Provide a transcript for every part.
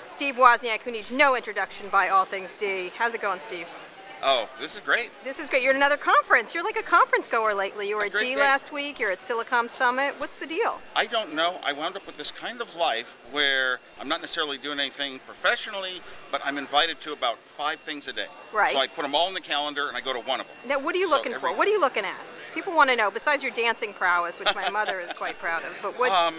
Steve Wozniak, who needs no introduction by all things D. How's it going, Steve? Oh, this is great. This is great. You're at another conference. You're like a conference goer lately. You were at D day. last week. You're at Silicon Summit. What's the deal? I don't know. I wound up with this kind of life where I'm not necessarily doing anything professionally, but I'm invited to about 5 things a day. Right. So I put them all in the calendar and I go to one of them. Now, what are you looking for? What are you looking at? People want to know, besides your dancing prowess, which my mother is quite proud of. But what?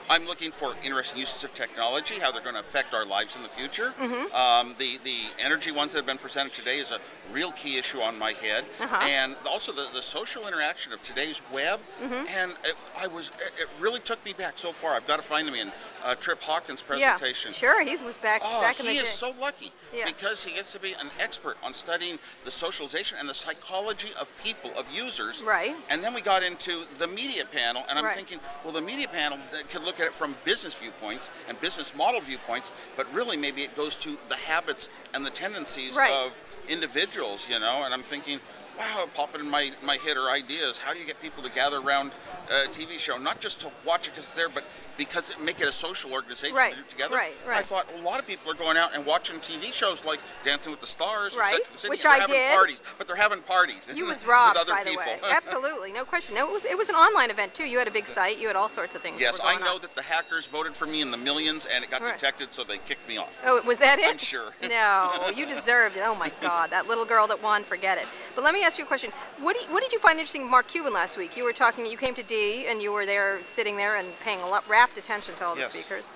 I'm looking for interesting uses of technology, how they're going to affect our lives in the future. The energy ones that have been presented today is a real key issue on my head, and also the social interaction of today's web. And it really took me back so far. I've got to find him in Trip Hawkins' presentation. Yeah, sure, he was back in the day. He is so lucky because he gets to be an expert on studying the socialization and the psychology of people, of users. Right. And then we got into the media panel, and I'm thinking, well, the media panel could look at it from business viewpoints and business model viewpoints, but really maybe it goes to the habits and the tendencies of individuals, you know, and I'm thinking, wow, popping in my head are ideas. How do you get people to gather around a TV show, not just to watch it because it's there, but because it make it a social organization to do together? I thought a lot of people are going out and watching TV shows like Dancing with the Stars or Sex and the City, which and I they're having parties, but they're having parties you was robbed, with other by people. The way. Absolutely, no question. No, it was an online event too. You had a big site. You had all sorts of things. Yes, I know that the hackers voted for me in the millions, and it got detected, so they kicked me off. Oh, was that it? I'm sure. No, you deserved it. Oh my God, that little girl that won, forget it. But let me ask you a question. What did you find interesting, Mark Cuban, last week? You were talking. You came to D, and you were there, sitting there, and paying rapt attention to all the speakers.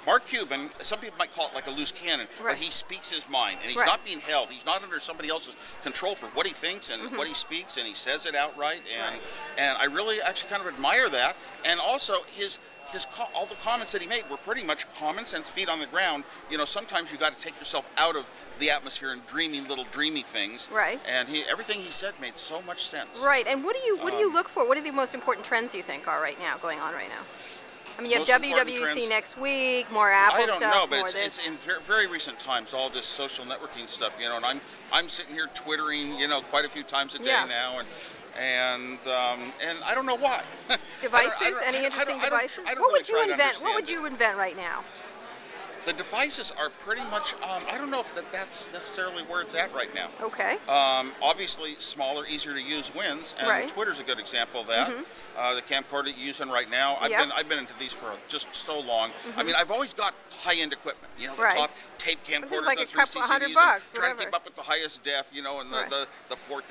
Mark Cuban, some people might call it like a loose cannon, but he speaks his mind, and he's not being held. He's not under somebody else's control for what he thinks and what he speaks, and he says it outright, and I really actually kind of admire that. And also all the comments that he made were pretty much common sense, feet on the ground. You know, sometimes you got to take yourself out of the atmosphere and dreaming little dreamy things. Right. And everything he said made so much sense. Right. And what do you look for? What are the most important trends you think are going on right now? I mean, you have WWDC next week, more Apple stuff. I don't know, but it's in very recent times, all this social networking stuff, you know, and I'm sitting here twittering, you know, quite a few times a day now, and I don't know why. Devices? Any interesting devices? What would you invent? What would you invent right now? The devices are pretty much, I don't know if that's necessarily where it's at right now. Okay. Obviously, smaller, easier to use wins, and Twitter's a good example of that. The camcorder that you're using right now, I've been into these for just so long. I mean, I've always got high-end equipment, you know, the top tape camcorders, like the 3C CDs, trying to keep up with the highest def, you know, and the 4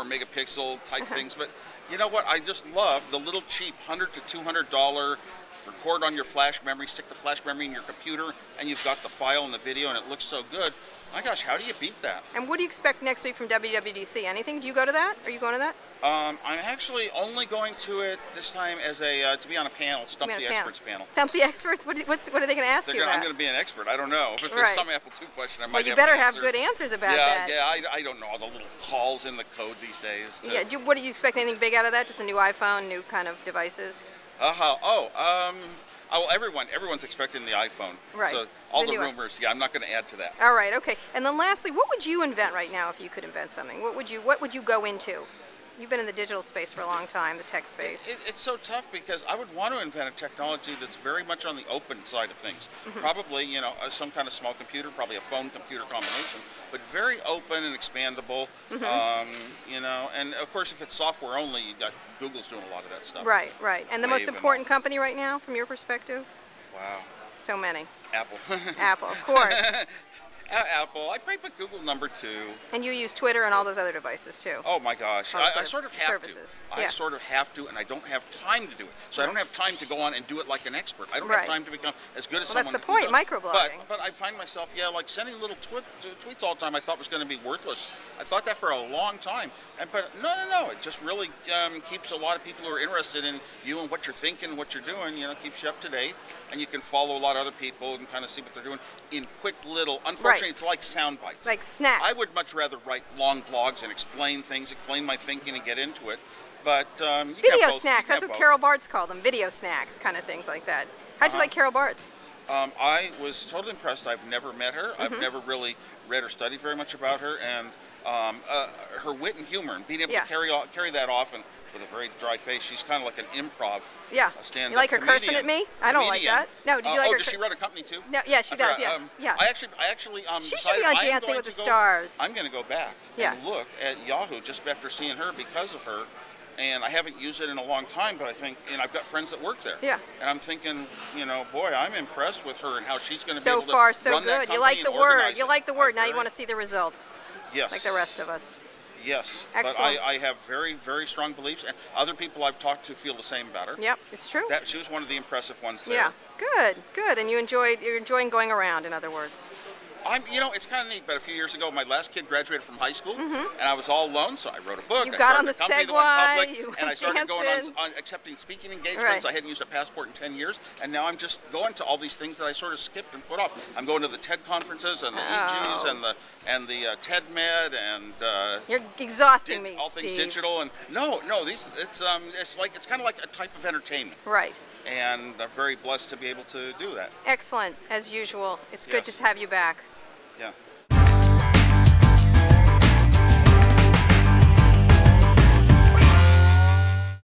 megapixel type things. But you know what? I just love the little cheap $100 to $200 record on your flash memory, stick the flash memory in your computer, and you've got the file and the video, and it looks so good. My gosh, how do you beat that? And what do you expect next week from WWDC? Anything? Do you go to that? Are you going to that? I'm actually only going to it this time as to be on a panel, Stump the Experts panel. Stump the Experts? What are they going to ask you about? I'm going to be an expert. I don't know. If there's some Apple II question, I might have an answer. You better have good answers about that. Yeah, I don't know all the little calls in the code these days. What do you expect? Anything big out of that? Just a new iPhone, new kind of devices? Well, everyone's expecting the iPhone. Right. So all the rumors. I'm not going to add to that. All right. Okay. And then lastly, what would you invent right now if you could invent something? What would you go into? You've been in the digital space for a long time, the tech space. It's so tough because I would want to invent a technology that's very much on the open side of things. Probably, you know, some kind of small computer, probably a phone-computer combination, but very open and expandable. You know, and of course, if it's software only, you got Google's doing a lot of that stuff. Right. And the most important company right now, from your perspective? Wow. So many. Apple. Apple, of course. Apple. I probably put Google number 2. And you use Twitter and all those other devices too. Oh my gosh, I sort of have to. I sort of have to, and I don't have time to do it. So I don't have time to go on and do it like an expert. I don't have time to become as good as someone. That's the point, microblogging. But I find myself, like sending little tweets all the time I thought was going to be worthless. I thought that for a long time. But no, it just really keeps a lot of people who are interested in you and what you're thinking, what you're doing, you know, keeps you up to date. And you can follow a lot of other people and kind of see what they're doing in quick little, unfortunately it's like sound bites. Like snacks. I would much rather write long blogs and explain things, explain my thinking and get into it. But video snacks, that's what Carol Bartz called them, video snacks, kind of things like that. How'd you like Carol Bartz? I was totally impressed. I've never met her. I've never really read or studied very much about her, and her wit and humor and being able Yeah. to carry that off, and with a very dry face. She's kind of like an improv stand-up You like her comedian. cursing at me? I don't like that. No, did you like her? Does she run a company too? No, yeah, she does. Yeah, yeah. I actually She should decided be on I am Dancing going with to the go. Stars. I'm going to go back and look at Yahoo just after seeing her because of her. And I haven't used it in a long time, but I think, and I've got friends that work there. Yeah. And I'm thinking, boy, I'm impressed with her and how she's going to be So able to far, so run that good. company You like the and word. organize You it. like the word. Now you want to see the results. Yes. Like the rest of us. Yes. Excellent. But I have very, very strong beliefs, and other people I've talked to feel the same about her. Yep, it's true. She was one of the impressive ones there. Yeah. Good, good. And you're enjoying going around, in other words. It's kind of neat, but a few years ago, my last kid graduated from high school, and I was all alone, so I wrote a book. You I got started on the a company that Segway, went public, you and I started going dancing. on accepting speaking engagements. Right. I hadn't used a passport in 10 years, and now I'm just going to all these things that I sort of skipped and put off. I'm going to the TED conferences and the EGs and the TED Med and You're exhausting me, all things Steve. digital. And it's kind of like a type of entertainment. Right. And I'm very blessed to be able to do that. Excellent, as usual. It's good Yes. to have you back. Yeah.